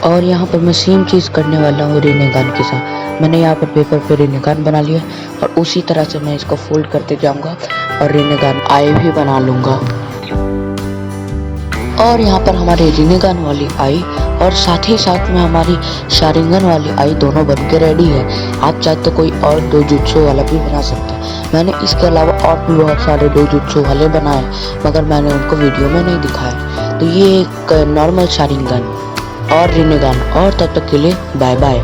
और यहाँ पर मैं सेम चीज़ करने वाला हूँ रिनेगान के साथ। मैंने यहाँ पर पेपर पे रिनेगान बना लिया और उसी तरह से मैं इसको फोल्ड करते जाऊँगा और रिनेगान आई भी बना लूँगा। और यहाँ पर हमारी रिनेगान वाली आई और साथ ही साथ में हमारी शारिंगन वाली आई दोनों बन के रेडी है। आप चाहे तो कोई और दो जुत्सु वाला भी बना सकते हैं। मैंने इसके अलावा और भी बहुत सारे दो जुत्सु वाले बनाए, मगर मैंने उनको वीडियो में नहीं दिखाया। तो ये एक नॉर्मल शारिंगन और रिनेगान, और तब तक के लिए बाय बाय।